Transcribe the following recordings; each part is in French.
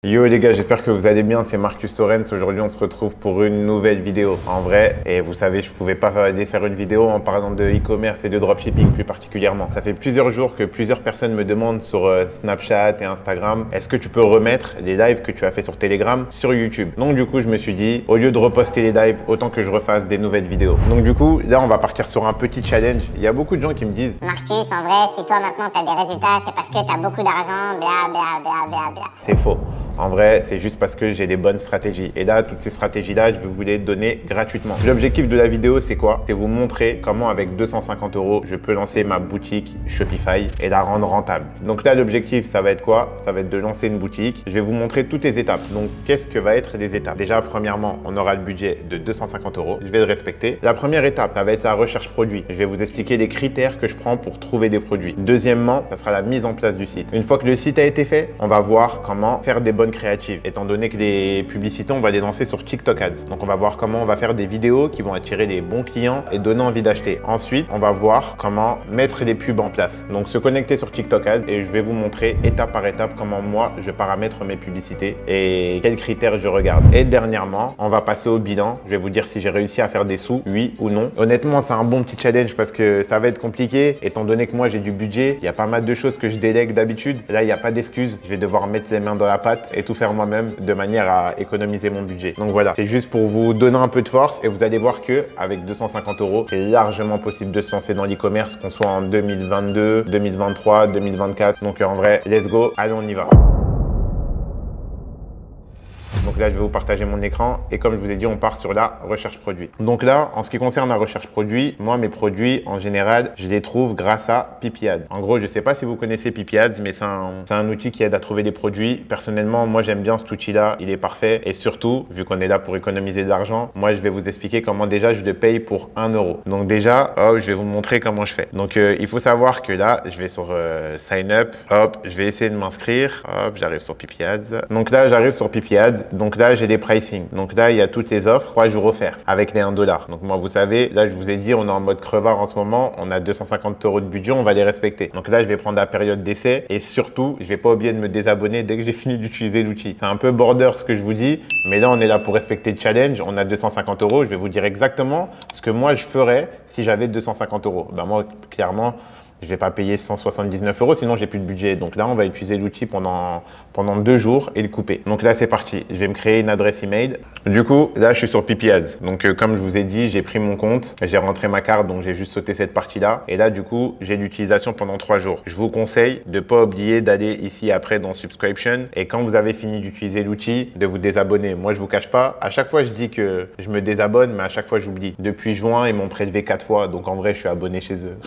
Yo les gars, j'espère que vous allez bien, c'est Marcus Torrens. Aujourd'hui on se retrouve pour une nouvelle vidéo. En vrai, et vous savez, je pouvais pas faire une vidéo en parlant de e-commerce et de dropshipping plus particulièrement. Ça fait plusieurs jours que plusieurs personnes me demandent sur Snapchat et Instagram, est-ce que tu peux remettre les lives que tu as fait sur Telegram sur YouTube? Donc du coup, je me suis dit, au lieu de reposter les lives, autant que je refasse des nouvelles vidéos. Donc du coup, là on va partir sur un petit challenge. Il y a beaucoup de gens qui me disent, Marcus, en vrai, si toi maintenant tu as des résultats, c'est parce que tu as beaucoup d'argent, bla bla bla bla bla. c'est faux. En vrai, c'est juste parce que j'ai des bonnes stratégies. Et là, toutes ces stratégies-là, je vais vous les donner gratuitement. L'objectif de la vidéo, c'est quoi? C'est vous montrer comment, avec 250 €, je peux lancer ma boutique Shopify et la rendre rentable. Donc là, l'objectif, ça va être quoi? Ça va être de lancer une boutique. Je vais vous montrer toutes les étapes. Donc, qu'est-ce que va être les étapes? Déjà, premièrement, on aura le budget de 250 €. Je vais le respecter. La première étape, ça va être la recherche produit. Je vais vous expliquer les critères que je prends pour trouver des produits. Deuxièmement, ça sera la mise en place du site. Une fois que le site a été fait, on va voir comment faire des bonnes créatives, étant donné que les publicités, on va les lancer sur TikTok Ads. Donc, on va voir comment on va faire des vidéos qui vont attirer des bons clients et donner envie d'acheter. Ensuite, on va voir comment mettre les pubs en place. Donc, se connecter sur TikTok Ads et je vais vous montrer étape par étape comment moi, je paramètre mes publicités et quels critères je regarde. Et dernièrement, on va passer au bilan. Je vais vous dire si j'ai réussi à faire des sous, oui ou non. Honnêtement, c'est un bon petit challenge parce que ça va être compliqué. Étant donné que moi, j'ai du budget, il y a pas mal de choses que je délègue d'habitude. Là, il n'y a pas d'excuses. Je vais devoir mettre les mains dans la pâte et tout faire moi-même de manière à économiser mon budget. Donc voilà, c'est juste pour vous donner un peu de force et vous allez voir que avec 250 €, c'est largement possible de se lancer dans l'e-commerce, qu'on soit en 2022, 2023, 2024. Donc en vrai, let's go, allez, on y va. Donc là, je vais vous partager mon écran et comme je vous ai dit, on part sur la recherche produit. Donc là, en ce qui concerne la recherche produit, moi, mes produits, en général, je les trouve grâce à Pipi Ads. En gros, je ne sais pas si vous connaissez Pipi Ads, mais c'est un outil qui aide à trouver des produits. Personnellement, moi, j'aime bien cet outil-là. Il est parfait. Et surtout, vu qu'on est là pour économiser de l'argent, moi, je vais vous expliquer comment déjà je le paye pour 1 €. Donc déjà, hop, je vais vous montrer comment je fais. Donc, il faut savoir que là, je vais sur Sign Up. Hop, je vais essayer de m'inscrire. Hop, j'arrive sur Pipi Ads. Donc là, j'arrive sur Pipi Ads. Donc là, j'ai des pricing. Donc là, il y a toutes les offres, 3 jours offerts avec les 1 $. Donc moi, vous savez, là, je vous ai dit, on est en mode crevard en ce moment. On a 250 € de budget, on va les respecter. Donc là, je vais prendre la période d'essai et surtout, je vais pas oublier de me désabonner dès que j'ai fini d'utiliser l'outil. C'est un peu border ce que je vous dis, mais là, on est là pour respecter le challenge. On a 250 €. Je vais vous dire exactement ce que moi, je ferais si j'avais 250 €. Ben moi, clairement, je vais pas payer 179 €, sinon j'ai plus de budget. Donc là, on va utiliser l'outil pendant 2 jours et le couper. Donc là, c'est parti. Je vais me créer une adresse email. Du coup, là, je suis sur Pipi Ads. Donc, comme je vous ai dit, j'ai pris mon compte, j'ai rentré ma carte, donc j'ai juste sauté cette partie-là. Et là, du coup, j'ai l'utilisation pendant 3 jours. Je vous conseille de pas oublier d'aller ici après dans Subscription. Et quand vous avez fini d'utiliser l'outil, de vous désabonner. Moi, je vous cache pas. À chaque fois, je dis que je me désabonne, mais à chaque fois, j'oublie. Depuis juin, ils m'ont prélevé 4 fois. Donc, en vrai, je suis abonné chez eux.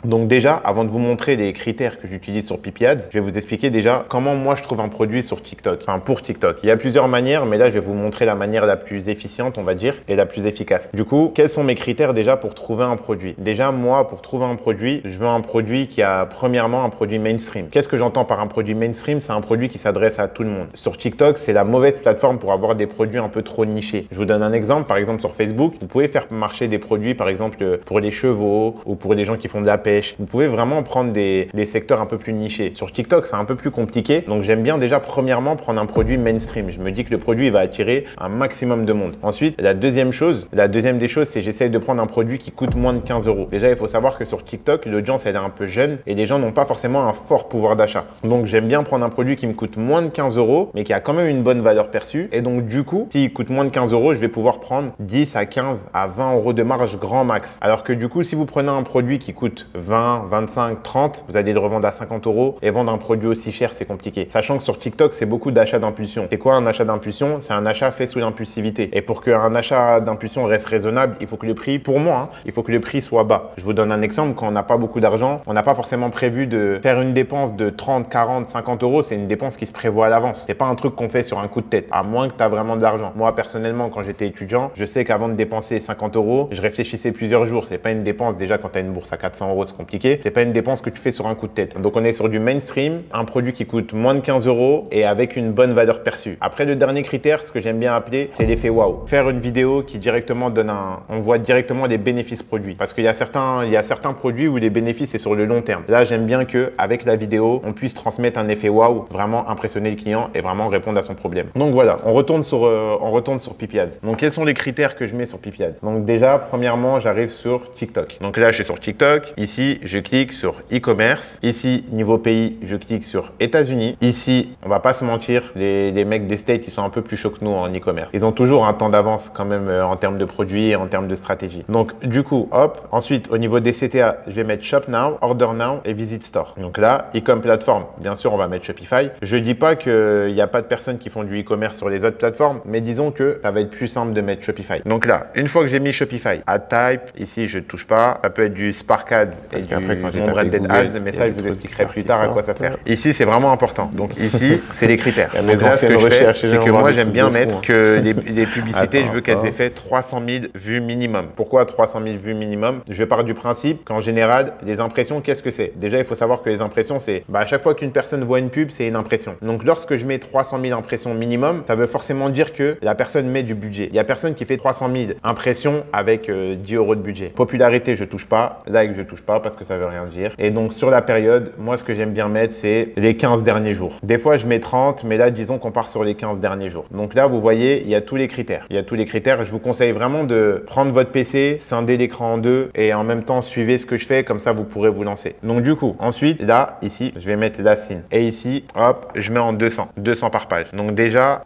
Donc déjà, avant de vous montrer les critères que j'utilise sur Pipi Ads, je vais vous expliquer déjà comment moi je trouve un produit sur TikTok, enfin pour TikTok. Il y a plusieurs manières, mais là je vais vous montrer la manière la plus efficiente, on va dire, et la plus efficace. Du coup, quels sont mes critères déjà pour trouver un produit? Déjà, moi, pour trouver un produit, je veux un produit qui a premièrement un produit mainstream. Qu'est-ce que j'entends par un produit mainstream? C'est un produit qui s'adresse à tout le monde. Sur TikTok, c'est la mauvaise plateforme pour avoir des produits un peu trop nichés. Je vous donne un exemple. Par exemple, sur Facebook, vous pouvez faire marcher des produits, par exemple, pour les chevaux ou pour les gens qui font de la pêche. Vous pouvez vraiment prendre des secteurs un peu plus nichés. Sur TikTok, c'est un peu plus compliqué. Donc, j'aime bien déjà, premièrement, prendre un produit mainstream. Je me dis que le produit va attirer un maximum de monde. Ensuite, la deuxième des choses, c'est j'essaye de prendre un produit qui coûte moins de 15 €. Déjà, il faut savoir que sur TikTok, l'audience, elle est un peu jeune et les gens n'ont pas forcément un fort pouvoir d'achat. Donc, j'aime bien prendre un produit qui me coûte moins de 15 €, mais qui a quand même une bonne valeur perçue. Et donc, du coup, s'il coûte moins de 15 €, je vais pouvoir prendre 10 à 15 à 20 € de marge grand max. Alors que du coup, si vous prenez un produit qui coûte 20, 25, 30, vous allez le revendre à 50 € et vendre un produit aussi cher, c'est compliqué. Sachant que sur TikTok, c'est beaucoup d'achats d'impulsion. C'est quoi un achat d'impulsion? C'est un achat fait sous l'impulsivité. Et pour qu'un achat d'impulsion reste raisonnable, il faut que le prix, pour moi, il faut que le prix soit bas. Je vous donne un exemple. Quand on n'a pas beaucoup d'argent, on n'a pas forcément prévu de faire une dépense de 30, 40, 50 €. C'est une dépense qui se prévoit à l'avance. C'est pas un truc qu'on fait sur un coup de tête, à moins que tu as vraiment de l'argent. Moi, personnellement, quand j'étais étudiant, je sais qu'avant de dépenser 50 €, je réfléchissais plusieurs jours. C'est pas une dépense. Déjà, quand tu as une bourse à 400 €, euros, c'est compliqué. C'est pas une dépense que tu fais sur un coup de tête. Donc on est sur du mainstream, un produit qui coûte moins de 15 euros et avec une bonne valeur perçue. Après, le dernier critère, ce que j'aime bien appeler, c'est l'effet waouh. Faire une vidéo qui directement donne on voit directement les bénéfices produits. Parce qu'il y a certains produits où les bénéfices c'est sur le long terme. Là, j'aime bien que avec la vidéo, on puisse transmettre un effet waouh, vraiment impressionner le client et vraiment répondre à son problème. Donc voilà, on retourne sur Pipi Ads. Donc quels sont les critères que je mets sur Pipi Ads? Donc déjà, premièrement, j'arrive sur TikTok. Donc là, je suis sur TikTok. Ici, je clique sur e-commerce. Ici, niveau pays, je clique sur États-Unis. Ici, on va pas se mentir, les mecs des States, ils sont un peu plus chauds que nous en e-commerce. Ils ont toujours un temps d'avance quand même en termes de produits et en termes de stratégie. Donc du coup, hop. Ensuite, au niveau des CTA, je vais mettre Shop Now, Order Now et Visit Store. Donc là, e-com plateforme, bien sûr, on va mettre Shopify. Je dis pas qu'il n'y a pas de personnes qui font du e-commerce sur les autres plateformes, mais disons que ça va être plus simple de mettre Shopify. Donc là, une fois que j'ai mis Shopify, Ad Type, ici je touche pas. Ça peut être du Spark Ads et du non-branded Ads, mais ça je vous expliquerai plus tard à quoi ça sert. Ici, c'est vraiment important. Donc ici, c'est les critères. Donc là, ce que je fais, c'est que moi j'aime bien mettre que les publicités, je veux qu'elles aient fait 300 000 vues minimum. Pourquoi 300 000 vues minimum? Je pars du principe qu'en général, les impressions, qu'est-ce que c'est? Déjà, il faut savoir que les impressions, c'est à chaque fois qu'une personne voit une pub, c'est une impression. Donc lorsque je mets 300 000 impressions minimum, ça veut forcément dire que la personne met du budget. Il y a personne qui fait 300 000 impressions avec 10 euros de budget. Popularité, je touche pas. Like, je touche pas parce que ça veut rien dire. Et donc sur la période, moi ce que j'aime bien mettre, c'est les 15 derniers jours. Des fois, je mets 30, mais là, disons qu'on part sur les 15 derniers jours. Donc là, vous voyez, il y a tous les critères. Il y a tous les critères. Je vous conseille vraiment de prendre votre PC, scinder l'écran en deux et en même temps, suivez ce que je fais. Comme ça, vous pourrez vous lancer. Donc du coup, ensuite, là, ici, je vais mettre la signe. Et ici, hop, je mets en 200. 200 par page. Donc déjà,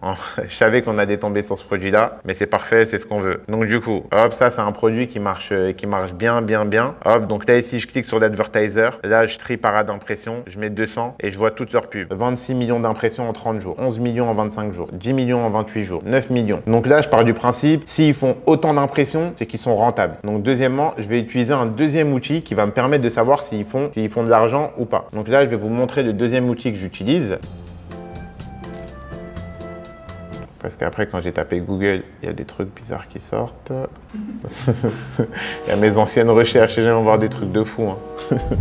je savais qu'on allait tomber sur ce produit-là, mais c'est parfait, c'est ce qu'on veut. Donc du coup, hop, ça, c'est un produit qui marche bien, bien, bien. Hop, donc là, ici, je clique sur l'advertiser. Là, je trie par ad d'impression. Je mets 200 et je vois toutes leurs pubs. 26 millions d'impressions en 30 jours. 11 millions en 25 jours. 10 millions en 28 jours. 9 millions. Donc là, je pars du principe, s'ils font autant d'impressions, c'est qu'ils sont rentables. Donc deuxièmement, je vais utiliser un deuxième outil qui va me permettre de savoir s'ils font de l'argent ou pas. Donc là, je vais vous montrer le deuxième outil que j'utilise. Parce qu'après, quand j'ai tapé Google, il y a des trucs bizarres qui sortent. Il y a mes anciennes recherches et j'aime voir des trucs de fou.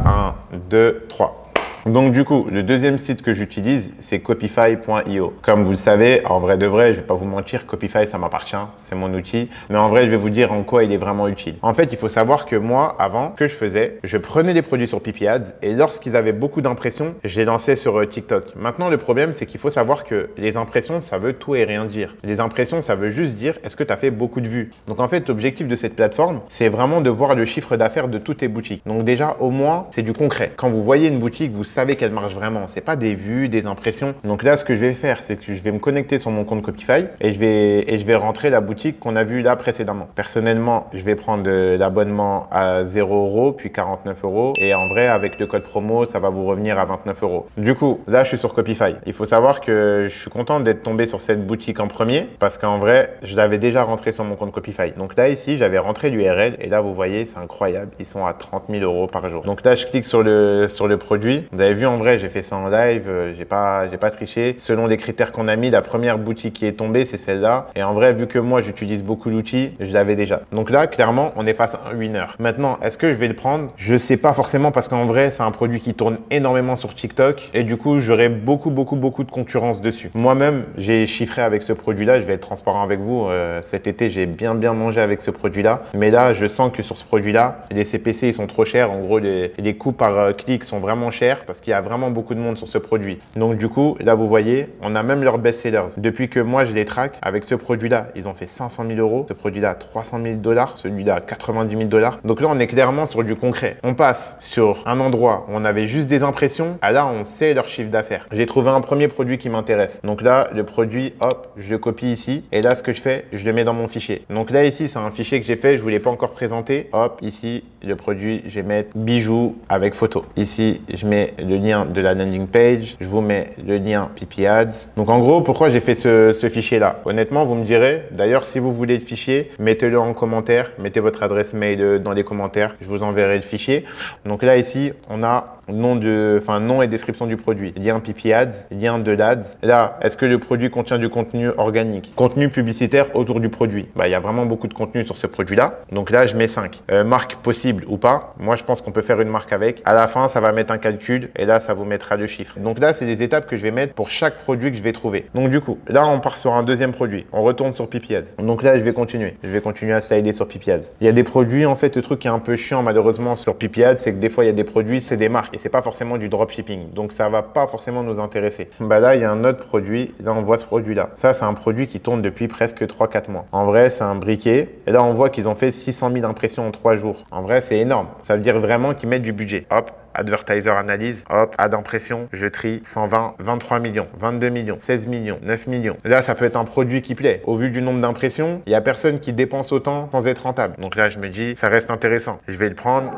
1, 2, 3. Donc du coup, le deuxième site que j'utilise, c'est Copify.io. Comme vous le savez, en vrai de vrai, je vais pas vous mentir, Copify, ça m'appartient, c'est mon outil. Mais en vrai, je vais vous dire en quoi il est vraiment utile. En fait, il faut savoir que moi, avant, ce que je faisais, je prenais des produits sur Pipi Ads et lorsqu'ils avaient beaucoup d'impressions, je les lançais sur TikTok. Maintenant, le problème, c'est qu'il faut savoir que les impressions, ça veut tout et rien dire. Les impressions, ça veut juste dire, est-ce que tu as fait beaucoup de vues? Donc en fait, l'objectif de cette plateforme, c'est vraiment de voir le chiffre d'affaires de toutes tes boutiques. Donc déjà, au moins, c'est du concret. Quand vous voyez une boutique, vous savez qu'elle marche vraiment. C'est pas des vues, des impressions. Donc là, ce que je vais faire, c'est que je vais me connecter sur mon compte Copify et je vais rentrer la boutique qu'on a vue là précédemment. Personnellement, je vais prendre l'abonnement à 0 €, puis 49 €. Et en vrai, avec le code promo, ça va vous revenir à 29 €. Du coup, là, je suis sur Copify. Il faut savoir que je suis content d'être tombé sur cette boutique en premier parce qu'en vrai, je l'avais déjà rentré sur mon compte Copify. Donc là, ici, j'avais rentré l'URL et là, vous voyez, c'est incroyable. Ils sont à 30 000 € par jour. Donc là, je clique sur le produit. Vous avez vu, en vrai, j'ai fait ça en live. J'ai pas triché. Selon les critères qu'on a mis, la première boutique qui est tombée, c'est celle-là. Et en vrai, vu que moi, j'utilise beaucoup l'outil, je l'avais déjà. Donc là, clairement, on est face à un winner. Maintenant, est-ce que je vais le prendre? Je sais pas forcément parce qu'en vrai, c'est un produit qui tourne énormément sur TikTok et du coup, j'aurai beaucoup de concurrence dessus. Moi-même, j'ai chiffré avec ce produit-là. Je vais être transparent avec vous. Cet été, j'ai bien mangé avec ce produit-là. Mais là, je sens que sur ce produit-là, les CPC, ils sont trop chers. En gros, les coûts par clic sont vraiment chers parce qu'il y a vraiment beaucoup de monde sur ce produit. Donc du coup, là, vous voyez, on a même leurs best-sellers. Depuis que moi, je les traque avec ce produit-là, ils ont fait 500 000 €. Ce produit-là, 300 000 $. Celui-là, 90 000 $. Donc là, on est clairement sur du concret. On passe sur un endroit où on avait juste des impressions. À là, on sait leur chiffre d'affaires. J'ai trouvé un premier produit qui m'intéresse. Donc là, le produit, hop, je le copie ici. Et là, ce que je fais, je le mets dans mon fichier. Donc là, ici, c'est un fichier que j'ai fait. Je vous l'ai pas encore présenté. Hop, ici, le produit, je vais mettre bijoux avec photo. Ici, je mets le lien de la landing page. Je vous mets le lien Pipi Ads. Donc en gros, pourquoi j'ai fait ce fichier-là? Honnêtement, vous me direz. D'ailleurs, si vous voulez le fichier, mettez-le en commentaire. Mettez votre adresse mail dans les commentaires. Je vous enverrai le fichier. Donc là, ici, on a nom et description du produit, lien PP Ads, lien de l'Ads. Là, est-ce que le produit contient du contenu organique? Contenu publicitaire autour du produit. Il y a vraiment beaucoup de contenu sur ce produit-là. Donc là, je mets 5. Marque possible ou pas. Moi, je pense qu'on peut faire une marque avec. À la fin, ça va mettre un calcul et là, ça vous mettra le chiffre. Donc là, c'est des étapes que je vais mettre pour chaque produit que je vais trouver. Donc du coup, là, on part sur un deuxième produit. On retourne sur PP Ads. Donc là, je vais continuer. Je vais continuer à slider sur PP Ads. Il y a des produits, en fait, le truc qui est un peu chiant, malheureusement, sur PP Ads, c'est que des fois, il y a des produits, c'est des marques et c'est pas forcément du dropshipping. Donc ça va pas forcément nous intéresser. Là, il y a un autre produit. Là, on voit ce produit-là. Ça, c'est un produit qui tourne depuis presque 3-4 mois. En vrai, c'est un briquet. Et là, on voit qu'ils ont fait 600 000 impressions en 3 jours. En vrai, c'est énorme. Ça veut dire vraiment qu'ils mettent du budget. Hop, advertiser analyse, hop, ad impression, je trie, 120, 23 millions, 22 millions, 16 millions, 9 millions. Là, ça peut être un produit qui plaît. Au vu du nombre d'impressions, il n'y a personne qui dépense autant sans être rentable. Donc là, je me dis, ça reste intéressant. Je vais le prendre.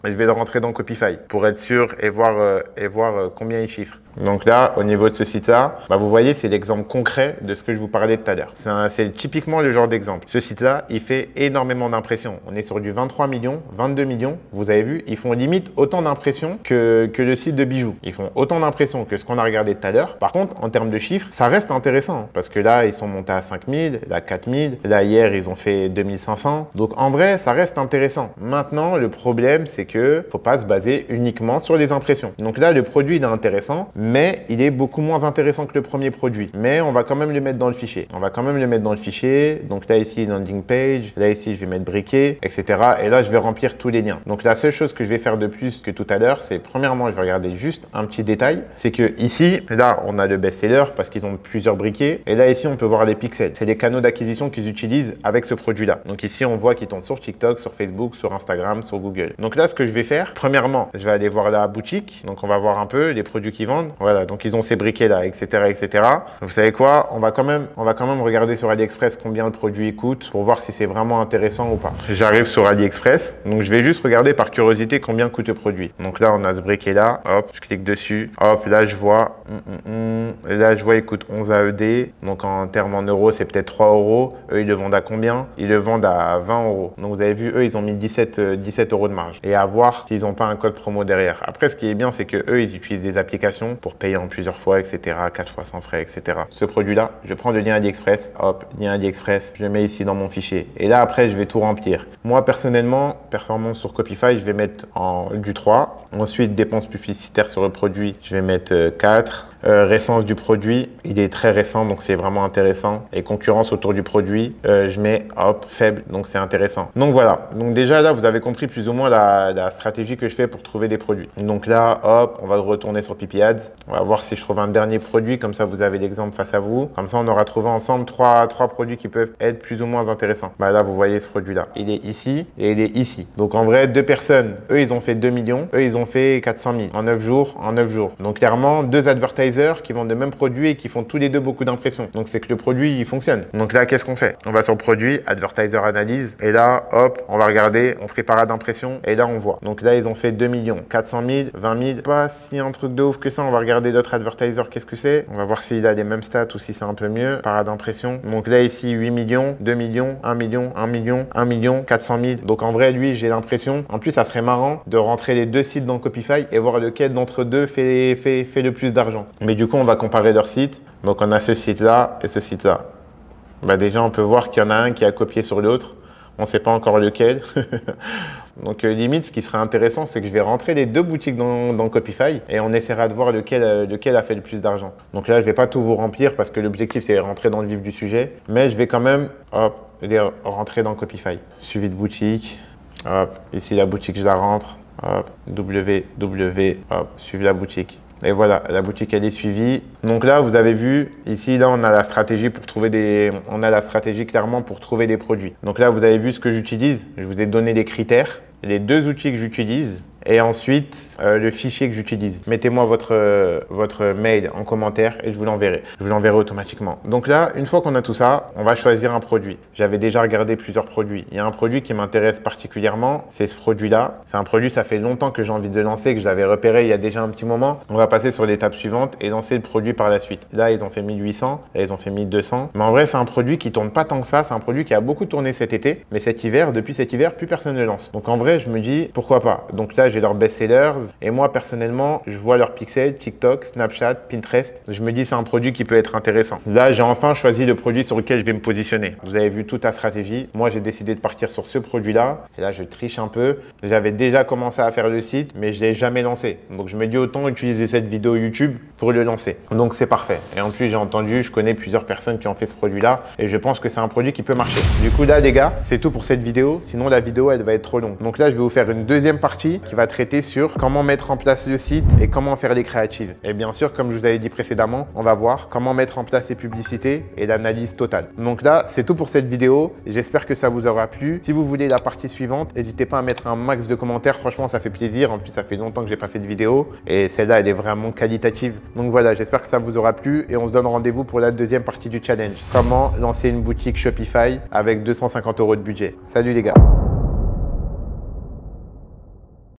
Je vais le rentrer dans Copify pour être sûr et voir combien il chiffre. Donc là, au niveau de ce site-là, vous voyez, c'est l'exemple concret de ce que je vous parlais tout à l'heure. C'est typiquement le genre d'exemple. Ce site-là, il fait énormément d'impressions. On est sur du 23 millions, 22 millions. Vous avez vu, ils font limite autant d'impressions que le site de bijoux. Ils font autant d'impressions que ce qu'on a regardé tout à l'heure. Par contre, en termes de chiffres, ça reste intéressant parce que là, ils sont montés à 5000, là 4000. Là, hier, ils ont fait 2500. Donc, en vrai, ça reste intéressant. Maintenant, le problème, c'est que faut pas se baser uniquement sur les impressions. Donc là, le produit, il est intéressant, mais il est beaucoup moins intéressant que le premier produit. Mais on va quand même le mettre dans le fichier. Donc là, ici, landing page. Là, ici, je vais mettre briquet, etc. Et là, je vais remplir tous les liens. Donc la seule chose que je vais faire de plus que tout à l'heure, c'est premièrement, je vais regarder juste un petit détail. C'est que ici, là, on a le best-seller parce qu'ils ont plusieurs briquets. Et là, ici, on peut voir les pixels. C'est les canaux d'acquisition qu'ils utilisent avec ce produit-là. Donc ici, on voit qu'ils tournent sur TikTok, sur Facebook, sur Instagram, sur Google. Donc là, ce que je vais faire, premièrement, je vais aller voir la boutique. Donc on va voir un peu les produits qu'ils vendent. Voilà, donc ils ont ces briquets là, etc., etc. Vous savez quoi, on va quand même regarder sur AliExpress combien le produit coûte pour voir si c'est vraiment intéressant ou pas. J'arrive sur AliExpress, donc je vais juste regarder par curiosité combien coûte le produit. Donc là, on a ce briquet là, hop, je clique dessus, hop, là je vois, il coûte 11 AED, donc en termes en euros, c'est peut-être 3 euros. Eux, ils le vendent à combien? Ils le vendent à 20 euros. Donc vous avez vu, eux, ils ont mis 17 euros de marge. Et à voir s'ils n'ont pas un code promo derrière. Après, ce qui est bien, c'est que eux, ils utilisent des applications pour payer en plusieurs fois, etc. 4 fois sans frais, etc. Ce produit-là, je prends le lien AliExpress, hop, lien AliExpress, je le mets ici dans mon fichier. Et là, après, je vais tout remplir. Moi, personnellement, performance sur Copify, je vais mettre du 3. Ensuite, dépenses publicitaires sur le produit, je vais mettre 4. Récence du produit, il est très récent, donc c'est vraiment intéressant. Et concurrence autour du produit, je mets hop, faible, donc c'est intéressant. Donc voilà, donc déjà là, vous avez compris plus ou moins la stratégie que je fais pour trouver des produits. Donc là, hop, on va retourner sur PP Ads. On va voir si je trouve un dernier produit, comme ça vous avez l'exemple face à vous. Comme ça, on aura trouvé ensemble trois produits qui peuvent être plus ou moins intéressants. Là, vous voyez ce produit-là. Il est ici et il est ici. Donc en vrai, deux personnes, eux, ils ont fait 2 millions. Eux, ils ont fait 400 000 en 9 jours. Donc clairement, deux advertisers qui vendent le même produit et qui font tous les deux beaucoup d'impressions. Donc c'est que le produit il fonctionne. Donc là, qu'est-ce qu'on fait? On va sur le produit, advertiser analyse, et là, hop, on va regarder, on prépare d'impression, et là on voit. Donc là, ils ont fait 2 millions, 400 000, 20 000. Pas si un truc de ouf que ça. On va regarder d'autres advertisers, qu'est-ce que c'est? On va voir s'il a les mêmes stats ou si c'est un peu mieux. Parade d'impression. Donc là, ici, 8 millions, 2 millions, 1 million, 1 million, 1 million, 400 000. Donc en vrai, lui, j'ai l'impression. En plus, ça serait marrant de rentrer les deux sites dans Copify et voir lequel d'entre deux fait le plus d'argent. Mais du coup, on va comparer leurs sites. Donc, on a ce site-là et ce site-là. Déjà, on peut voir qu'il y en a un qui a copié sur l'autre. On ne sait pas encore lequel. Donc, limite, ce qui serait intéressant, c'est que je vais rentrer les deux boutiques dans Copify et on essaiera de voir lequel a fait le plus d'argent. Donc là, je ne vais pas tout vous remplir parce que l'objectif, c'est de rentrer dans le vif du sujet. Mais je vais quand même les rentrer dans Copify. Suivi de boutique. Hop, ici, la boutique, je la rentre. Hop, hop, suivre la boutique. Et voilà, la boutique, elle est suivie. Donc là, vous avez vu, ici, là, on a la stratégie pour trouver on a la stratégie clairement pour trouver des produits. Donc là, vous avez vu ce que j'utilise. Je vous ai donné des critères. Les deux outils que j'utilise. Et ensuite, le fichier que j'utilise. Mettez-moi votre mail en commentaire et je vous l'enverrai. Je vous l'enverrai automatiquement. Donc là, une fois qu'on a tout ça, on va choisir un produit. J'avais déjà regardé plusieurs produits. Il y a un produit qui m'intéresse particulièrement, c'est ce produit-là. C'est un produit, ça fait longtemps que j'ai envie de lancer, que je l'avais repéré il y a déjà un petit moment. On va passer sur l'étape suivante et lancer le produit par la suite. Là, ils ont fait 1800, là, ils ont fait 1200. Mais en vrai, c'est un produit qui tourne pas tant que ça. C'est un produit qui a beaucoup tourné cet été. Mais depuis cet hiver, plus personne ne le lance. Donc en vrai, je me dis, pourquoi pas? Donc là, j'ai leurs best-sellers. Et moi, personnellement, je vois leurs pixels, TikTok, Snapchat, Pinterest. Je me dis, c'est un produit qui peut être intéressant. Là, j'ai enfin choisi le produit sur lequel je vais me positionner. Vous avez vu toute la stratégie. Moi, j'ai décidé de partir sur ce produit-là. Et là, je triche un peu. J'avais déjà commencé à faire le site, mais je ne l'ai jamais lancé. Donc, je me dis autant utiliser cette vidéo YouTube pour le lancer. Donc, c'est parfait. Et en plus, j'ai entendu, je connais plusieurs personnes qui ont fait ce produit-là et je pense que c'est un produit qui peut marcher. Du coup, là, les gars, c'est tout pour cette vidéo. Sinon, la vidéo, elle va être trop longue. Donc là, je vais vous faire une deuxième partie qui va traiter sur comment mettre en place le site et comment faire les créatives. Et bien sûr, comme je vous avais dit précédemment, on va voir comment mettre en place les publicités et l'analyse totale. Donc là, c'est tout pour cette vidéo. J'espère que ça vous aura plu. Si vous voulez la partie suivante, n'hésitez pas à mettre un max de commentaires. Franchement, ça fait plaisir. En plus, ça fait longtemps que j'ai pas fait de vidéo et celle-là, elle est vraiment qualitative. Donc voilà, j'espère que ça vous aura plu et on se donne rendez-vous pour la deuxième partie du challenge. Comment lancer une boutique Shopify avec 250 € de budget. Salut les gars.